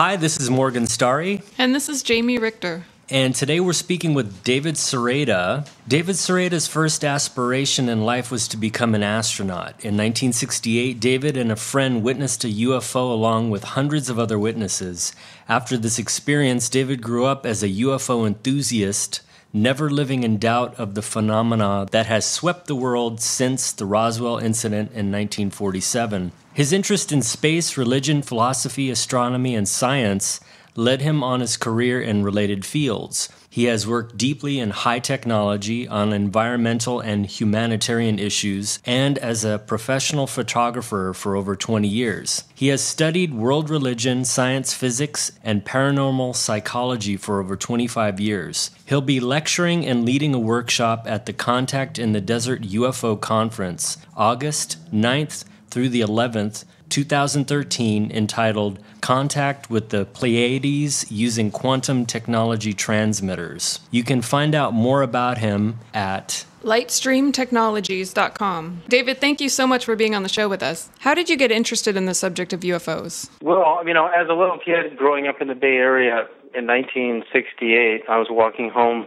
Hi, this is Morgan Starry. And this is Jamie Richter. And today we're speaking with David Sereda. David Sereda's first aspiration in life was to become an astronaut. In 1968, David and a friend witnessed a UFO along with hundreds of other witnesses. After this experience, David grew up as a UFO enthusiast, never living in doubt of the phenomena that has swept the world since the Roswell incident in 1947. His interest in space, religion, philosophy, astronomy, and science led him on his career in related fields. He has worked deeply in high technology, on environmental and humanitarian issues, and as a professional photographer for over 20 years. He has studied world religion, science, physics, and paranormal psychology for over 25 years. He'll be lecturing and leading a workshop at the Contact in the Desert UFO Conference, August 9th through the 11th, 2013, entitled Contact with the Pleiades Using Quantum Technology Transmitters. You can find out more about him at lightstreamtechnologies.com. David, thank you so much for being on the show with us. How did you get interested in the subject of UFOs? Well, as a little kid growing up in the Bay Area in 1968, I was walking home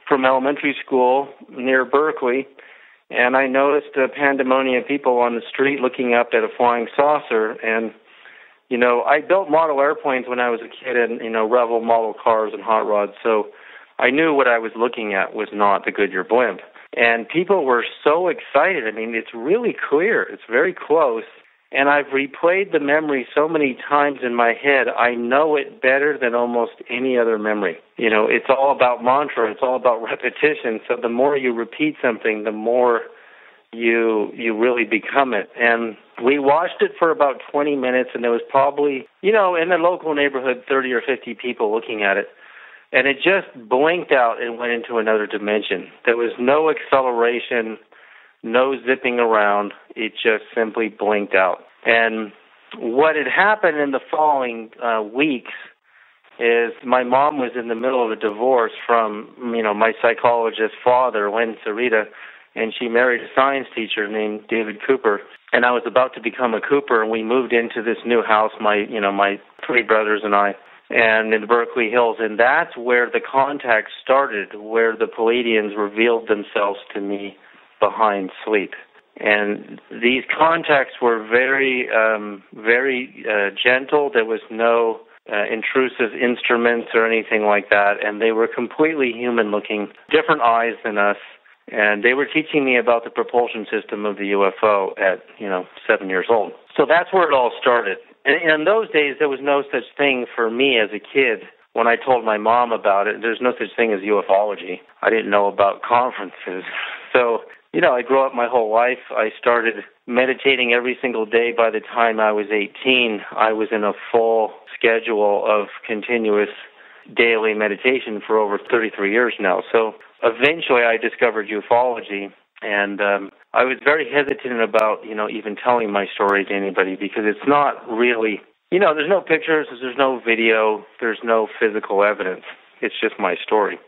from elementary school near Berkeley, and I noticed a pandemonium of people on the street looking up at a flying saucer. And, I built model airplanes when I was a kid and, Revel model cars and hot rods. So I knew what I was looking at was not the Goodyear blimp. And people were so excited. It's really clear. It's very close. And I've replayed the memory so many times in my head, I know it better than almost any other memory. It's all about mantra. It's all about repetition. So the more you repeat something, the more you really become it. And we watched it for about 20 minutes, and there was probably, in the local neighborhood, 30 or 50 people looking at it. And it just blinked out and went into another dimension. There was no acceleration, no zipping around. It just simply blinked out. And what had happened in the following weeks is my mom was in the middle of a divorce from, my psychologist father, David Sereda, and she married a science teacher named David Cooper. And I was about to become a Cooper, and we moved into this new house, my three brothers and I, and in the Berkeley Hills. And that's where the contact started, where the Pleiadians revealed themselves to me behind sleep. And these contacts were very, very gentle. There was no intrusive instruments or anything like that, and they were completely human-looking, different eyes than us. And they were teaching me about the propulsion system of the UFO at, 7 years old. So that's where it all started. And in those days, there was no such thing for me as a kid. When I told my mom about it, there's no such thing as ufology. I didn't know about conferences. So, I grew up my whole life. I started meditating every single day. By the time I was 18, I was in a full schedule of continuous daily meditation for over 33 years now. So eventually I discovered ufology, and I was very hesitant about, even telling my story to anybody, because it's not really, there's no pictures, there's no video, there's no physical evidence. It's just my story.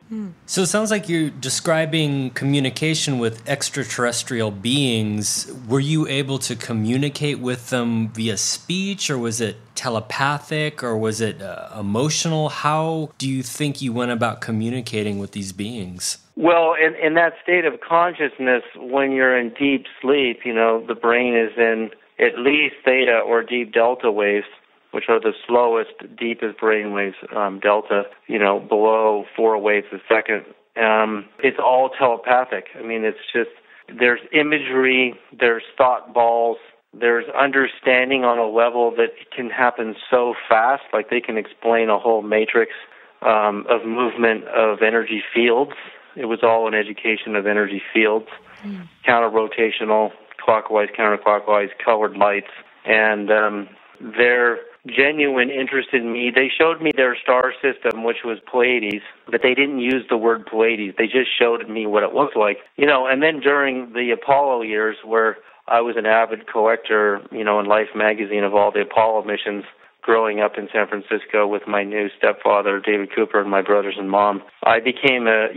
So it sounds like you're describing communication with extraterrestrial beings. Were you able to communicate with them via speech, or was it telepathic, or was it emotional? How do you think you went about communicating with these beings? Well, in that state of consciousness, when you're in deep sleep, the brain is in at least theta or deep delta waves, which are the slowest, deepest brain waves, delta, below 4 waves a second. It's all telepathic. It's just, there's imagery, there's thought balls, there's understanding on a level that can happen so fast, like they can explain a whole matrix of movement of energy fields. It was all an education of energy fields, counter-rotational, clockwise, counterclockwise, colored lights, and their genuine interest in me. They showed me their star system, which was Pleiades, but they didn't use the word Pleiades. They just showed me what it looked like. And then during the Apollo years, where I was an avid collector, in Life magazine of all the Apollo missions, growing up in San Francisco with my new stepfather, David Cooper, and my brothers and mom, I became a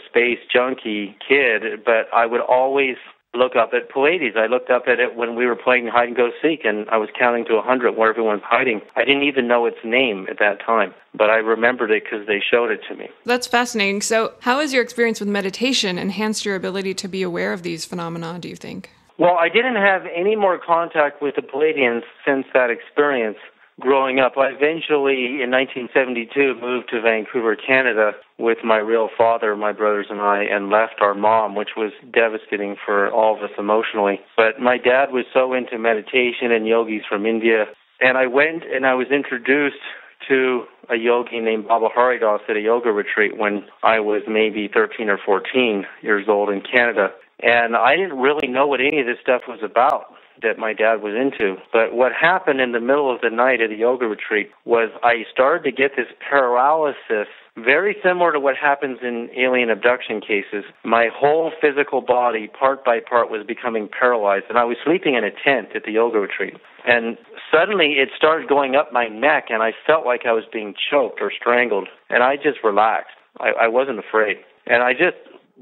space junkie kid, but I would always look up at Pleiades. I looked up at it when we were playing hide and go seek, and I was counting to 100 where everyone's hiding. I didn't even know its name at that time, but I remembered it because they showed it to me. That's fascinating. So how has your experience with meditation enhanced your ability to be aware of these phenomena, do you think? Well, I didn't have any more contact with the Pleiadians since that experience. Growing up, I eventually, in 1972, moved to Vancouver, Canada, with my real father, my brothers, and I, and left our mom, which was devastating for all of us emotionally. But my dad was so into meditation and yogis from India, and I went and I was introduced to a yogi named Baba Haridas at a yoga retreat when I was maybe 13 or 14 years old in Canada. And I didn't really know what any of this stuff was about that my dad was into. But what happened in the middle of the night at a yoga retreat was I started to get this paralysis, very similar to what happens in alien abduction cases. My whole physical body, part by part, was becoming paralyzed. And I was sleeping in a tent at the yoga retreat. And suddenly it started going up my neck, and I felt like I was being choked or strangled. And I just relaxed. I wasn't afraid. And I just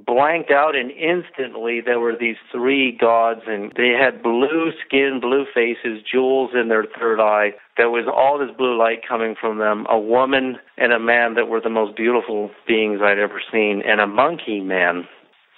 blanked out, and instantly there were these three gods, and they had blue skin, blue faces, jewels in their third eye. There was all this blue light coming from them, a woman and a man that were the most beautiful beings I'd ever seen, and a monkey man.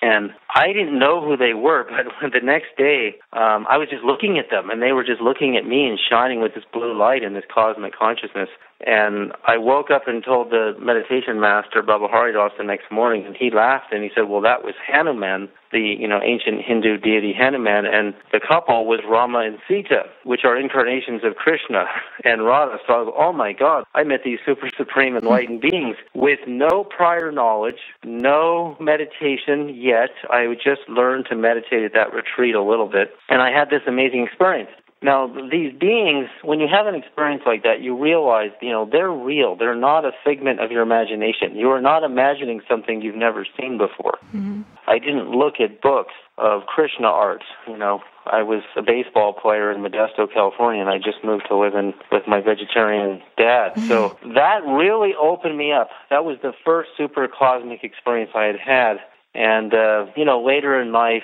And I didn't know who they were, but the next day, I was just looking at them, and they were just looking at me and shining with this blue light and this cosmic consciousness. And I woke up and told the meditation master, Baba Haridas, the next morning, and he laughed, and he said, well, that was Hanuman, the ancient Hindu deity Hanuman, and the couple was Rama and Sita, which are incarnations of Krishna and Radha. So I was, oh my God, I met these super supreme enlightened beings with no prior knowledge, no meditation yet. I would just learn to meditate at that retreat a little bit, and I had this amazing experience. Now, these beings, when you have an experience like that, you realize, they're real. They're not a figment of your imagination. You are not imagining something you've never seen before. Mm-hmm. I didn't look at books of Krishna art. I was a baseball player in Modesto, California, and I just moved to live with my vegetarian dad. So that really opened me up. That was the first super cosmic experience I had. And, later in life,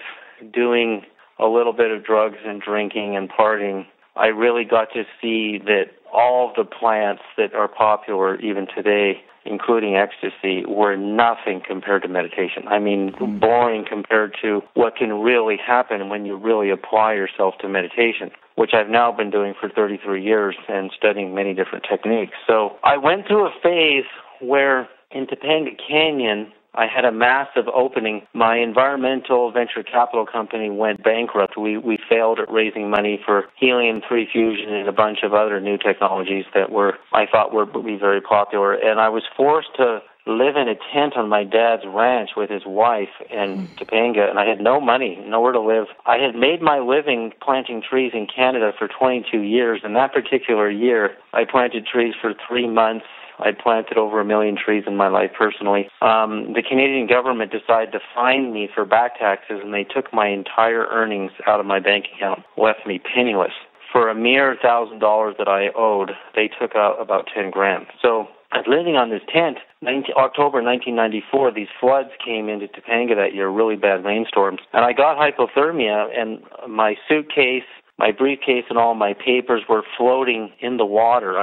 doing a little bit of drugs and drinking and partying, I really got to see that all of the plants that are popular even today, including ecstasy, were nothing compared to meditation. I mean, boring compared to what can really happen when you really apply yourself to meditation, which I've now been doing for 33 years and studying many different techniques. So I went through a phase where in Topanga Canyon, I had a massive opening. My environmental venture capital company went bankrupt. We failed at raising money for helium-3 fusion and a bunch of other new technologies that I thought would be very popular. And I was forced to live in a tent on my dad's ranch with his wife in Topanga, and I had no money, nowhere to live. I had made my living planting trees in Canada for 22 years, and that particular year, I planted trees for 3 months. I'd planted over 1 million trees in my life personally. The Canadian government decided to fine me for back taxes, and they took my entire earnings out of my bank account, left me penniless. For a mere $1,000 that I owed, they took out about 10 grand. So I was living on this tent. October 1994, these floods came into Topanga that year, really bad rainstorms. And I got hypothermia, and my suitcase, my briefcase, and all my papers were floating in the water.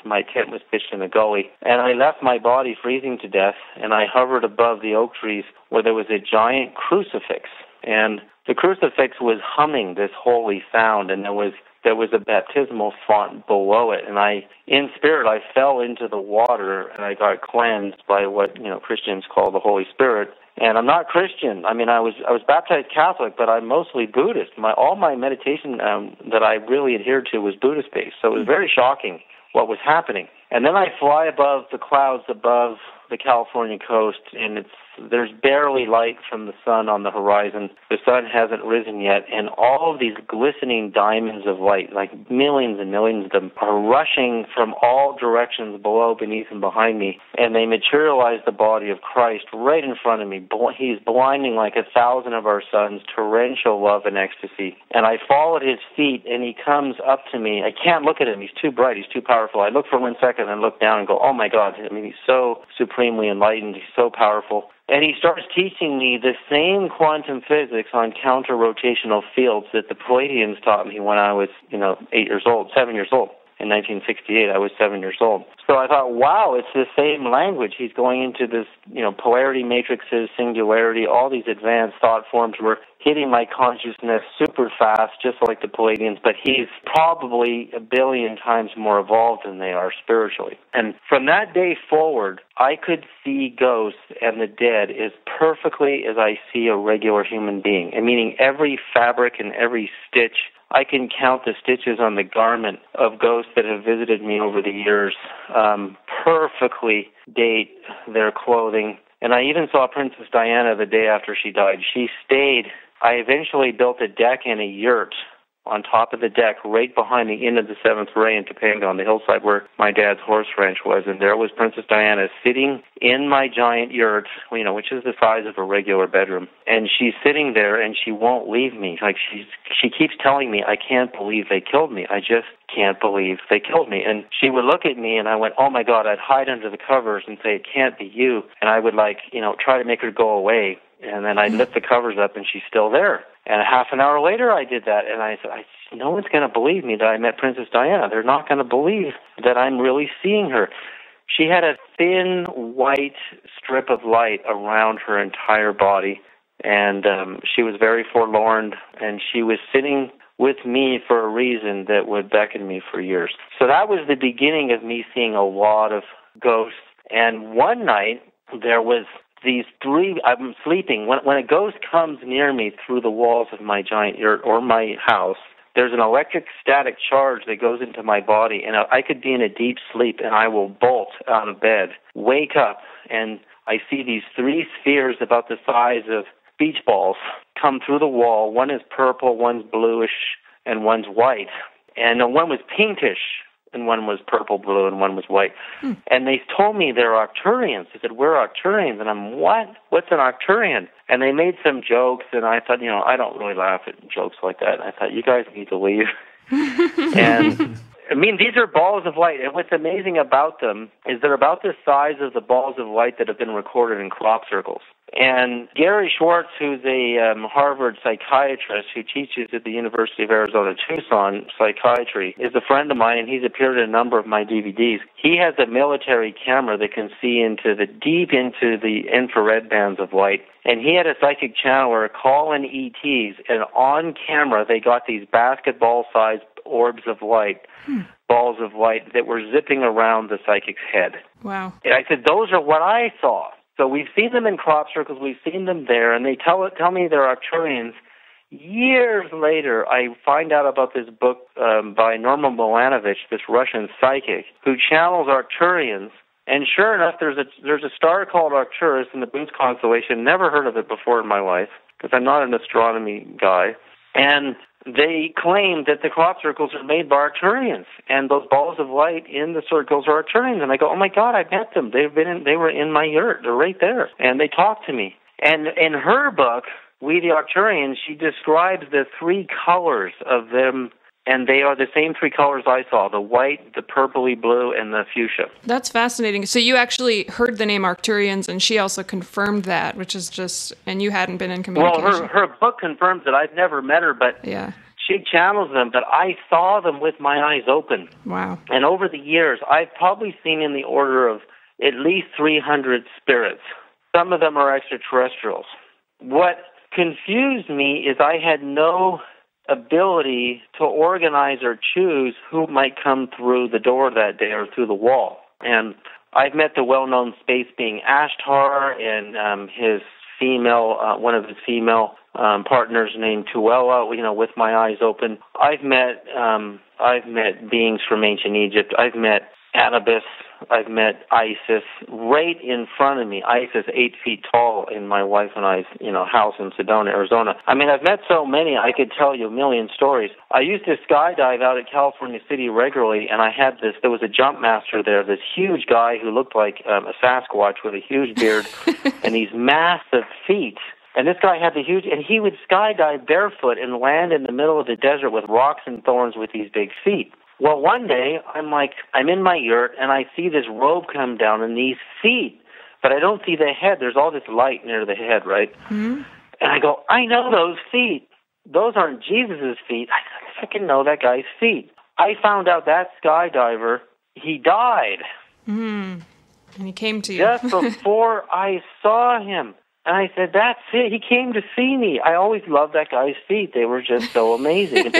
My tent was pitched in a gully. And I left my body freezing to death, and I hovered above the oak trees where there was a giant crucifix. And the crucifix was humming this holy sound, and there was a baptismal font below it. And in spirit, I fell into the water, and I got cleansed by what Christians call the Holy Spirit. And I'm not Christian. I mean, I was baptized Catholic, but I'm mostly Buddhist. All my meditation that I really adhered to was Buddhist-based, so it was very shocking what was happening. And then I fly above the clouds above the California coast, and there's barely light from the sun on the horizon. The sun hasn't risen yet, and all of these glistening diamonds of light, like millions and millions of them, are rushing from all directions below, beneath, and behind me, and they materialize the body of Christ right in front of me. He's blinding like 1,000 of our suns, torrential love and ecstasy. And I fall at his feet, and he comes up to me. I can't look at him. He's too bright. He's too powerful. I look for 1 second and look down and go, oh my God. I mean, he's so supremely enlightened. He's so powerful. And he starts teaching me the same quantum physics on counter-rotational fields that the Pleiadians taught me when I was, 7 years old. In 1968, I was 7 years old. So I thought, wow, it's the same language. He's going into this, polarity matrices, singularity, all these advanced thought forms were hitting my consciousness super fast, just like the Pleiadians, but he's probably a billion times more evolved than they are spiritually. And from that day forward, I could see ghosts and the dead as perfectly as I see a regular human being, and meaning every fabric and every stitch. I can count the stitches on the garment of ghosts that have visited me over the years, perfectly date their clothing. And I even saw Princess Diana the day after she died. She stayed. I eventually built a deck and a yurt on top of the deck right behind the Inn of the Seventh Ray in Topanga on the hillside where my dad's horse ranch was. And there was Princess Diana sitting in my giant yurt, which is the size of a regular bedroom. And she's sitting there and she won't leave me. Like she keeps telling me, I can't believe they killed me. I just can't believe they killed me. And she would look at me and I went, oh my God, I'd hide under the covers and say, it can't be you. And I would try to make her go away. And then I'd lift the covers up and she's still there. And a half an hour later, I did that, and I said, no one's going to believe me that I met Princess Diana. They're not going to believe that I'm really seeing her. She had a thin white strip of light around her entire body, and she was very forlorn, and she was sitting with me for a reason that would beckon me for years. So that was the beginning of me seeing a lot of ghosts. And one night, there was these three, I'm sleeping. When a ghost comes near me through the walls of my giant yurt or my house, there's an electric static charge that goes into my body, and I could be in a deep sleep, and I will bolt out of bed, wake up, and I see these three spheres about the size of beach balls come through the wall. One is purple, one's bluish, and one's white. And one was pinkish, and one was purple, blue, and one was white. And they told me they're Arcturians. They said, we're Arcturians. And I'm, what? What's an Arcturian? And they made some jokes, and I thought, I don't really laugh at jokes like that. And I thought, you guys need to leave. And, these are balls of light. And what's amazing about them is they're about the size of the balls of light that have been recorded in crop circles. And Gary Schwartz, who's a Harvard psychiatrist who teaches at the University of Arizona Tucson psychiatry, is a friend of mine, and he's appeared in a number of my DVDs. He has a military camera that can see deep into the infrared bands of light. And he had a psychic channeler call in ETs, and on camera they got these basketball-sized orbs of light, balls of light that were zipping around the psychic's head. Wow. And I said, those are what I saw. So we've seen them in crop circles, we've seen them there, and they tell me they're Arcturians. Years later, I find out about this book by Norman Milanovich, this Russian psychic, who channels Arcturians. And sure enough, there's a star called Arcturus in the Boots constellation. Never heard of it before in my life, because I'm not an astronomy guy. And they claim that the crop circles are made by Arcturians, and those balls of light in the circles are Arcturians. And I go, oh my God, I met them. They were in my yurt. They're right there, and they talk to me. And in her book, We the Arcturians, she describes the three colors of them, and they are the same three colors I saw: the white, the purpley blue, and the fuchsia. That's fascinating. So you actually heard the name Arcturians, and she also confirmed that, which is just, and you hadn't been in communication. Well, her book confirms that. I've never met her, but yeah, she channels them, but I saw them with my eyes open. Wow. And over the years, I've probably seen in the order of at least 300 spirits. Some of them are extraterrestrials. What confused me is I had no ability to organize or choose who might come through the door that day or through the wall. And I've met the well-known space being Ashtar and his female, one of his female partners named Tuella, with my eyes open. I've met beings from ancient Egypt. I've met Anubis. I've met Isis right in front of me. Isis 8 feet tall in my wife and I's, house in Sedona, Arizona. I've met so many, I could tell you a million stories. I used to skydive out at California City regularly, and there was a jump master there, this huge guy who looked like a Sasquatch with a huge beard and these massive feet. And this guy had and he would skydive barefoot and land in the middle of the desert with rocks and thorns with these big feet. Well, one day, I'm in my yurt, and I see this robe come down, and these feet but I don't see the head. There's all this light near the head, right? Mm-hmm. And I go, I know those feet. Those aren't Jesus' feet. I fucking know that guy's feet. I found out that skydiver, he died. Mm. And he came to you. Just before I saw him. And I said, that's it. He came to see me. I always loved that guy's feet. They were just so amazing.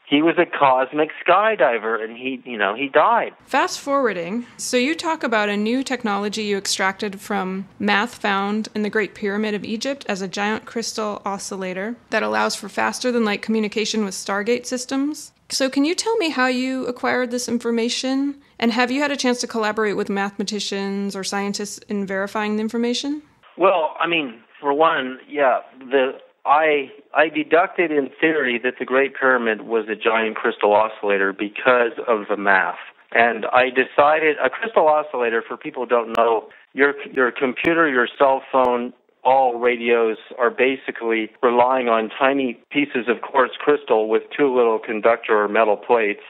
He was a cosmic skydiver, and he died. Fast forwarding, so you talk about a new technology you extracted from math found in the Great Pyramid of Egypt as a giant crystal oscillator that allows for faster than light communication with Stargate systems. So can you tell me how you acquired this information? And have you had a chance to collaborate with mathematicians or scientists in verifying the information? Well, I mean, for one, yeah, I deducted in theory that the Great Pyramid was a giant crystal oscillator because of the math. And I decided, a crystal oscillator, for people who don't know, your computer, your cell phone, all radios are basically relying on tiny pieces of quartz crystal with two little conductor or metal plates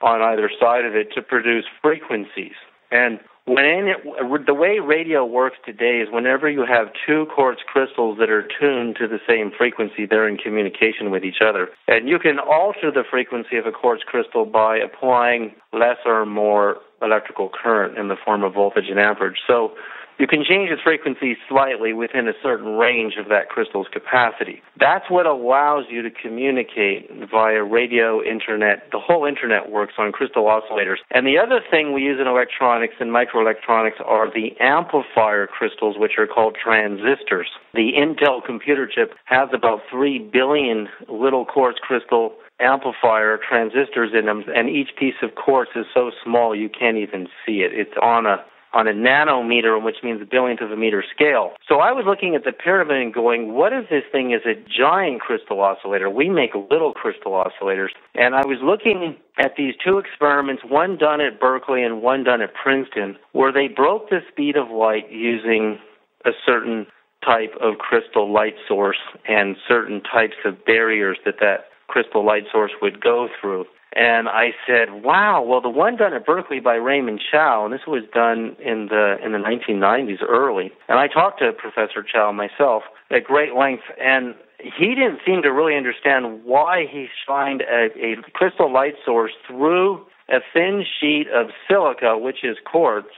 on either side of it to produce frequencies. And the way radio works today is whenever you have two quartz crystals that are tuned to the same frequency, they're in communication with each other. And you can alter the frequency of a quartz crystal by applying less or more electrical current in the form of voltage and amperage. So you can change its frequency slightly within a certain range of that crystal's capacity. That's what allows you to communicate via radio, internet. The whole internet works on crystal oscillators. And the other thing we use in electronics and microelectronics are the amplifier crystals, which are called transistors. The Intel computer chip has about 3 billion little quartz crystal amplifier transistors in them, and each piece of quartz is so small you can't even see it. It's on a nanometer, which means a billionth of a meter scale. So I was looking at the pyramid and going, what if this thing is a giant crystal oscillator? We make little crystal oscillators. And I was looking at these two experiments, one done at Berkeley and one done at Princeton, where they broke the speed of light using a certain type of crystal light source and certain types of barriers that crystal light source would go through. And I said, wow, well, the one done at Berkeley by Raymond Chow, and this was done in the 1990s early, and I talked to Professor Chow myself at great length, and he didn't seem to really understand why he shined a crystal light source through a thin sheet of silica, which is quartz,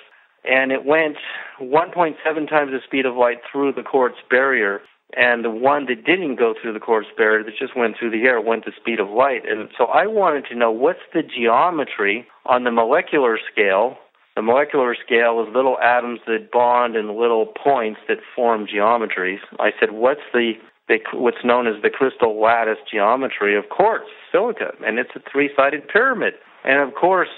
and it went 1.7 times the speed of light through the quartz barrier. And the one that didn't go through the quartz barrier, that just went through the air, went the speed of light. And so I wanted to know, what's the geometry on the molecular scale? The molecular scale is little atoms that bond and little points that form geometries. I said, what's known as the crystal lattice geometry of quartz, silica? And it's a three-sided pyramid. And of course,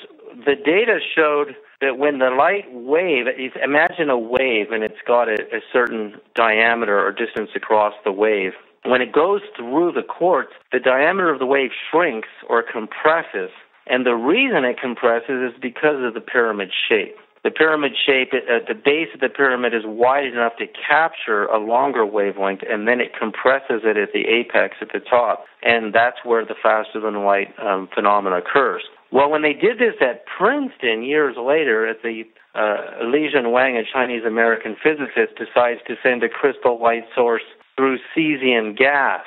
the data showed that when the light wave, imagine a wave and it's got a certain diameter or distance across the wave. When it goes through the quartz, the diameter of the wave shrinks or compresses. And the reason it compresses is because of the pyramid shape. The pyramid shape at the base of the pyramid is wide enough to capture a longer wavelength, and then it compresses it at the apex at the top. And that's where the faster-than-light phenomena occurs. Well, when they did this at Princeton years later, at the Li-Jun Wang, a Chinese-American physicist, decides to send a crystal light source through cesium gas.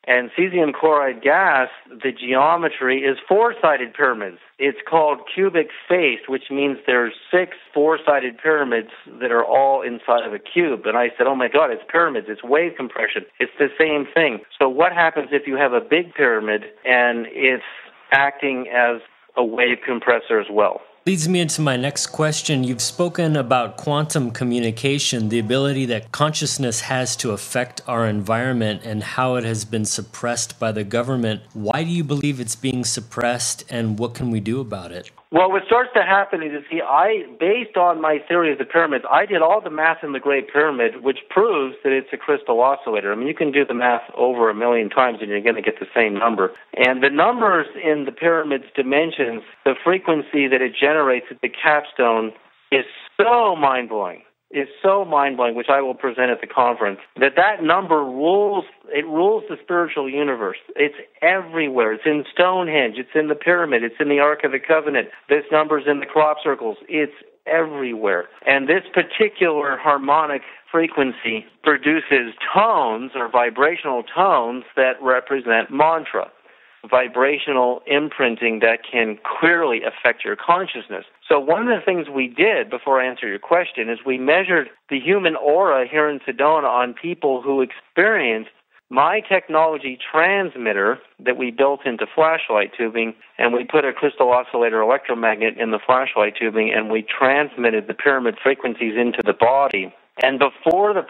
And cesium chloride gas, the geometry is four-sided pyramids. It's called cubic faced, which means there's 6 four-sided pyramids that are all inside of a cube. And I said, oh my God, it's pyramids, it's wave compression. It's the same thing. So what happens if you have a big pyramid and it's acting as a wave compressor as well? Leads me into my next question. You've spoken about quantum communication, the ability that consciousness has to affect our environment and how it has been suppressed by the government. Why do you believe it's being suppressed, and what can we do about it? Well, what starts to happen is, based on my theory of the pyramids, I did all the math in the Great Pyramid, which proves that it's a crystal oscillator. I mean, you can do the math over 1 million times and you're going to get the same number. And the numbers in the pyramid's dimensions, the frequency that it generates at the capstone is so mind-blowing. Is so mind-blowing, which I will present at the conference, that number rules the spiritual universe. It's everywhere. It's in Stonehenge. It's in the pyramid. It's in the Ark of the Covenant. This number's in the crop circles. It's everywhere. And this particular harmonic frequency produces tones or vibrational tones that represent mantra, vibrational imprinting that can clearly affect your consciousness. So one of the things we did, before I answer your question, is we measured the human aura here in Sedona on people who experienced my technology transmitter that we built into flashlight tubing, and we put a crystal oscillator electromagnet in the flashlight tubing, and we transmitted the pyramid frequencies into the body. And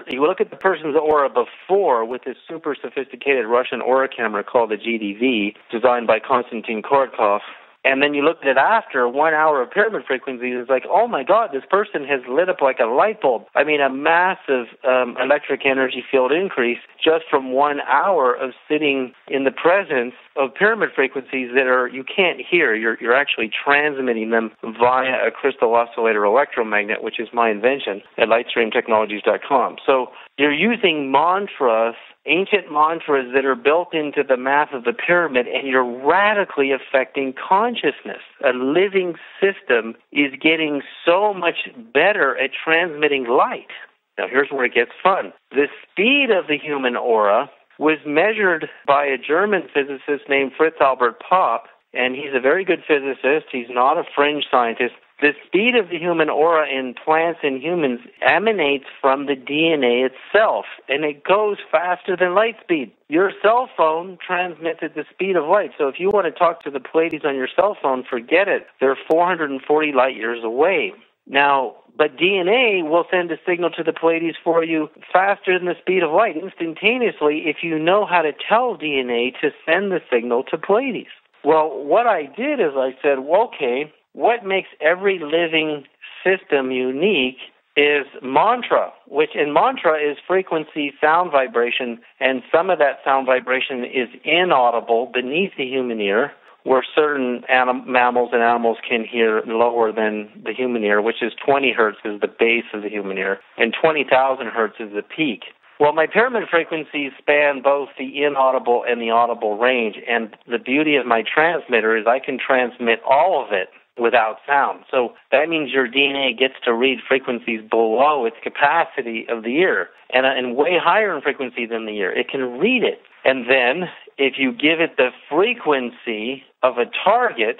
you look at the person's aura before with this super sophisticated Russian aura camera called the GDV, designed by Konstantin Kortkov, and then you look at it after 1 hour of pyramid frequencies, it's like, oh my God, this person has lit up like a light bulb. I mean, a massive electric energy field increase just from 1 hour of sitting in the presence of pyramid frequencies that you can't hear. You're actually transmitting them via a crystal oscillator electromagnet, which is my invention at lightstreamtechnologies.com. So you're using mantras, ancient mantras that are built into the math of the pyramid, and you're radically affecting consciousness. A living system is getting so much better at transmitting light. Now, here's where it gets fun. The speed of the human aura was measured by a German physicist named Fritz Albert Popp, and he's a very good physicist. He's not a fringe scientist. The speed of the human aura in plants and humans emanates from the DNA itself, and it goes faster than light speed. Your cell phone transmits at the speed of light, so if you want to talk to the Pleiades on your cell phone, forget it. They're 440 light years away. Now, but DNA will send a signal to the Pleiades for you faster than the speed of light, instantaneously, if you know how to tell DNA to send the signal to Pleiades. Well, what I did is I said, well, okay, what makes every living system unique is mantra, which in mantra is frequency, sound vibration, and some of that sound vibration is inaudible beneath the human ear, where certain mammals and animals can hear lower than the human ear, which is 20 hertz is the base of the human ear, and 20,000 hertz is the peak. Well, my pyramid frequencies span both the inaudible and the audible range, and the beauty of my transmitter is I can transmit all of it without sound. So that means your DNA gets to read frequencies below its capacity of the ear, and way higher in frequency than the ear. It can read it. And then if you give it the frequency of a target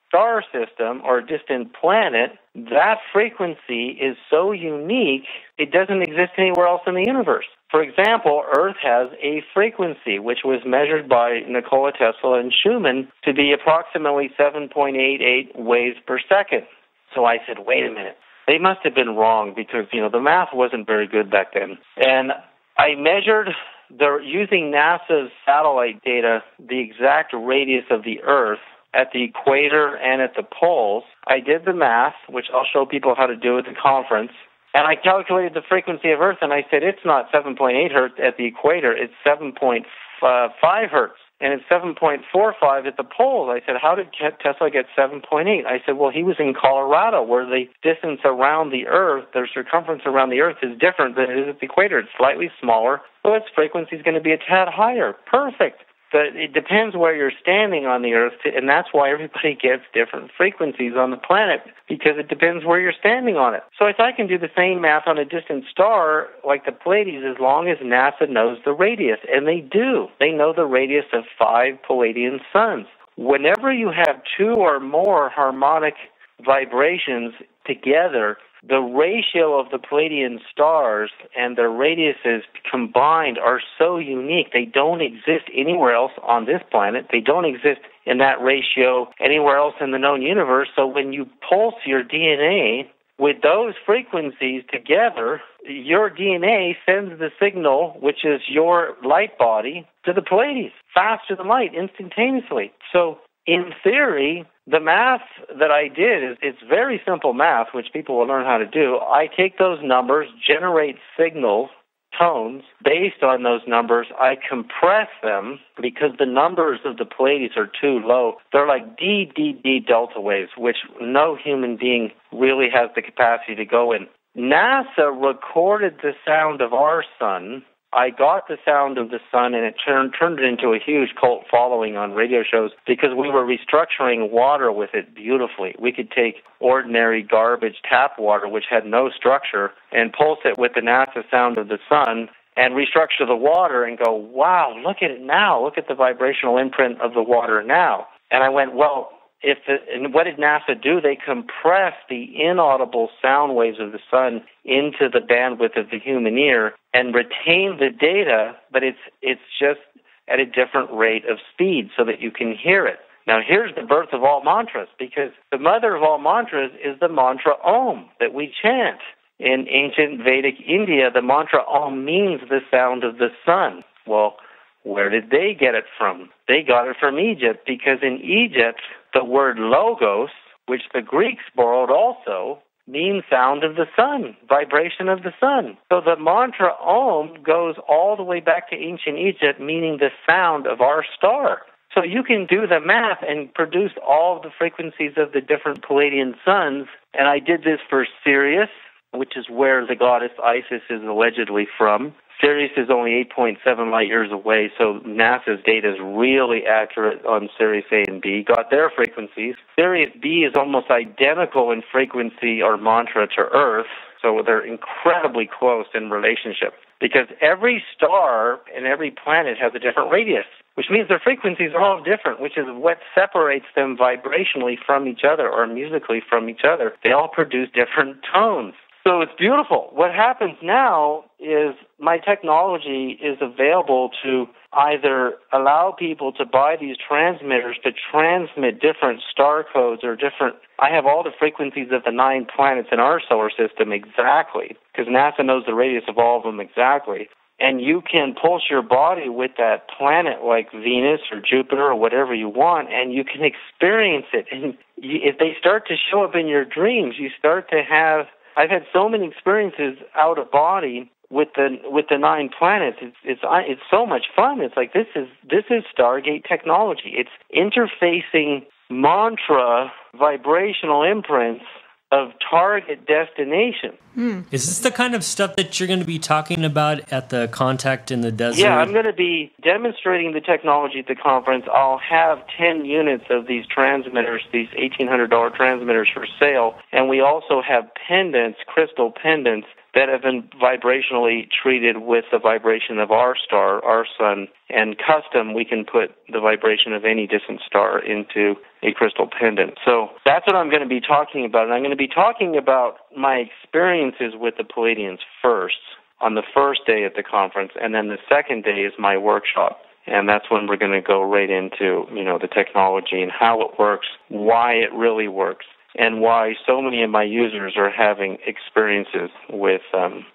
star system or distant planet, that frequency is so unique, it doesn't exist anywhere else in the universe. For example, Earth has a frequency which was measured by Nikola Tesla and Schumann to be approximately 7.88 waves per second. So I said, wait a minute. They must have been wrong because, the math wasn't very good back then. And I measured, using NASA's satellite data, the exact radius of the Earth at the equator and at the poles. I did the math, which I'll show people how to do at the conference, and I calculated the frequency of Earth, and I said it's not 7.8 hertz at the equator, it's 7.5 hertz, and it's 7.45 at the poles. I said, how did Tesla get 7.8? I said, well, he was in Colorado, where the distance around the Earth, the circumference around the Earth is different than it is at the equator. It's slightly smaller, so its frequency is going to be a tad higher. Perfect. But it depends where you're standing on the Earth, and that's why everybody gets different frequencies on the planet, because it depends where you're standing on it. So if I can do the same math on a distant star like the Pleiades, as long as NASA knows the radius, and they do. They know the radius of 5 Palladian suns. Whenever you have 2 or more harmonic vibrations together, the ratio of the Palladian stars and their radiuses combined are so unique. They don't exist anywhere else on this planet. They don't exist in that ratio anywhere else in the known universe. So when you pulse your DNA with those frequencies together, your DNA sends the signal, which is your light body, to the Pleiades faster than light, instantaneously. So in theory, the math that I did it's very simple math, which people will learn how to do. I take those numbers, generate signals, tones. Based on those numbers, I compress them because the numbers of the Pleiades are too low. They're like D delta waves, which no human being really has the capacity to go in. NASA recorded the sound of our sun I got the sound of the sun, and it turned it into a huge cult following on radio shows because we were restructuring water with it beautifully. We could take ordinary garbage tap water, which had no structure, and pulse it with the NASA sound of the sun and restructure the water and go, wow, look at it now. Look at the vibrational imprint of the water now. And I went, well, and what did NASA do? They compressed the inaudible sound waves of the sun into the bandwidth of the human ear and retained the data, but it's just at a different rate of speed so that you can hear it. Now, here's the birth of all mantras, because the mother of all mantras is the mantra Om that we chant. In ancient Vedic India, the mantra Om means the sound of the sun. Well, where did they get it from? They got it from Egypt, because in Egypt, the word logos, which the Greeks borrowed also, means sound of the sun, vibration of the sun. So the mantra Om goes all the way back to ancient Egypt, meaning the sound of our star. So you can do the math and produce all of the frequencies of the different Pleiadian suns. And I did this for Sirius, which is where the goddess Isis is allegedly from. Sirius is only 8.7 light years away, so NASA's data is really accurate on Sirius A and B. Got their frequencies. Sirius B is almost identical in frequency or mantra to Earth, so they're incredibly close in relationship. Because every star and every planet has a different radius, which means their frequencies are all different, which is what separates them vibrationally from each other or musically from each other. They all produce different tones. So it's beautiful. What happens now is my technology is available to either allow people to buy these transmitters to transmit different star codes or different... I have all the frequencies of the 9 planets in our solar system exactly, because NASA knows the radius of all of them exactly. And you can pulse your body with that planet like Venus or Jupiter or whatever you want, and you can experience it. And if they start to show up in your dreams, you start to have... I've had so many experiences out of body with the 9 planets. It's so much fun. It's like this is Stargate technology. It's interfacing mantra vibrational imprints of target destination. Is this the kind of stuff that you're going to be talking about at the Contact in the Desert? Yeah, I'm going to be demonstrating the technology at the conference. I'll have 10 units of these transmitters, these $1,800 transmitters for sale, and we also have pendants, crystal pendants, that have been vibrationally treated with the vibration of our star, our sun, and custom, we can put the vibration of any distant star into a crystal pendant. So that's what I'm going to be talking about, and I'm going to be talking about my experiences with the Pleiadians first, on the first day at the conference, and then the second day is my workshop. And that's when we're going to go right into, the technology and how it works, why it really works, and why so many of my users are having experiences with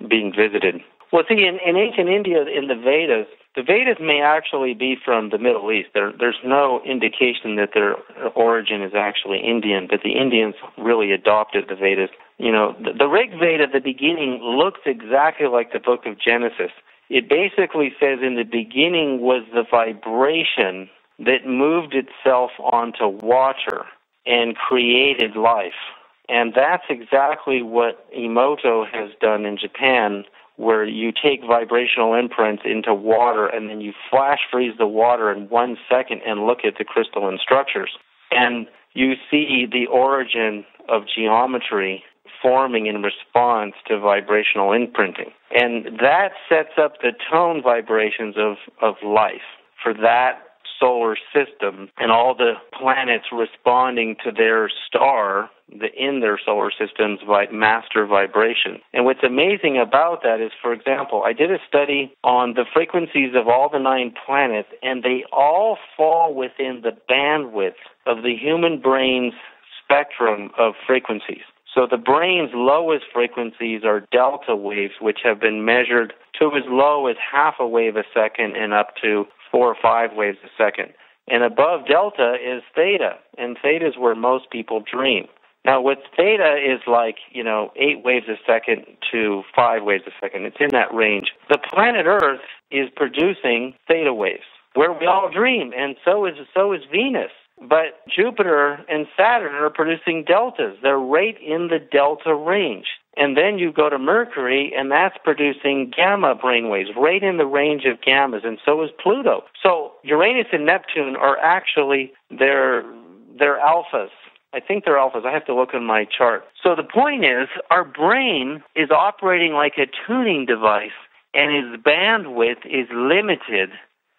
being visited. Well, see, in ancient India, in the Vedas may actually be from the Middle East. There's no indication that their origin is actually Indian, but the Indians really adopted the Vedas. The Rig Veda, the beginning, looks exactly like the book of Genesis. It basically says in the beginning was the vibration that moved itself onto water and created life. And that's exactly what Emoto has done in Japan, where you take vibrational imprints into water and then you flash freeze the water in 1 second and look at the crystalline structures. And you see the origin of geometry forming in response to vibrational imprinting. And that sets up the tone vibrations of life for that solar system and all the planets responding to their star in their solar system's master vibration. And what's amazing about that is, for example, I did a study on the frequencies of all the 9 planets, and they all fall within the bandwidth of the human brain's spectrum of frequencies. So the brain's lowest frequencies are delta waves, which have been measured to as low as half a wave a second and up to 4 or 5 waves a second. And above delta is theta, and theta is where most people dream. Now, what theta is like, 8 waves a second to 5 waves a second. It's in that range. The planet Earth is producing theta waves, where we all dream, and so is Venus. But Jupiter and Saturn are producing deltas. They're right in the delta range. And then you go to Mercury, and that's producing gamma brainwaves, right in the range of gammas, and so is Pluto. So Uranus and Neptune are actually they're alphas. I think they're alphas. I have to look in my chart. So the point is, our brain is operating like a tuning device, and its bandwidth is limited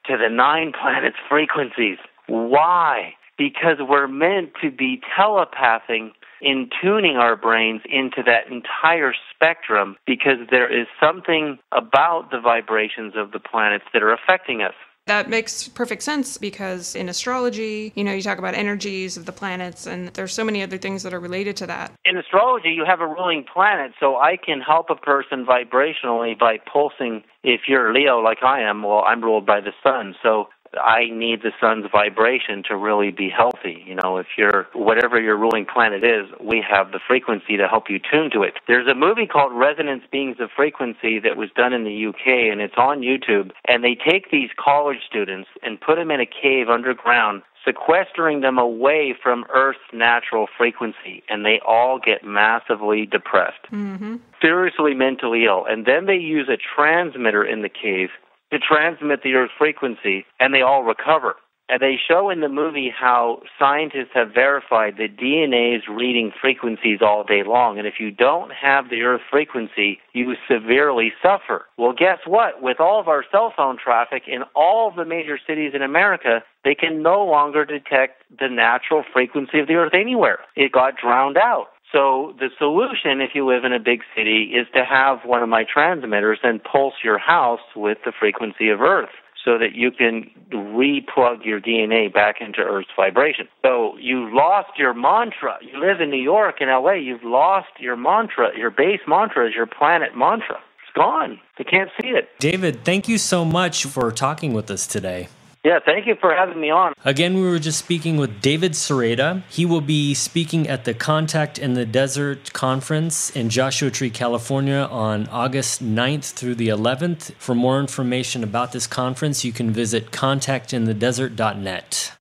to the 9 planets' frequencies. Why? Because we're meant to be telepathing in tuning our brains into that entire spectrum, because there is something about the vibrations of the planets that are affecting us. That makes perfect sense, because in astrology, you talk about energies of the planets, and there's so many other things that are related to that. In astrology, you have a ruling planet, so I can help a person vibrationally by pulsing. If you're Leo like I am, well, I'm ruled by the sun, so I need the sun's vibration to really be healthy. If you're, whatever your ruling planet is, we have the frequency to help you tune to it. There's a movie called Resonance Beings of Frequency that was done in the UK, and it's on YouTube, and they take these college students and put them in a cave underground, sequestering them away from Earth's natural frequency, and they all get massively depressed, seriously mentally ill. And then they use a transmitter in the cave to transmit the Earth frequency, and they all recover. And they show in the movie how scientists have verified that DNA is reading frequencies all day long, and if you don't have the Earth frequency, you severely suffer. Well, guess what? With all of our cell phone traffic in all of the major cities in America, they can no longer detect the natural frequency of the Earth anywhere. It got drowned out. So the solution, if you live in a big city, is to have one of my transmitters and pulse your house with the frequency of Earth, so that you can re-plug your DNA back into Earth's vibration. So you've lost your mantra. You live in New York and LA, you've lost your mantra. Your base mantra is your planet mantra. It's gone. You can't see it. David, thank you so much for talking with us today. Yeah, thank you for having me on. Again, we were just speaking with David Sereda. He will be speaking at the Contact in the Desert conference in Joshua Tree, California on August 9th through the 11th. For more information about this conference, you can visit contactinthedesert.net.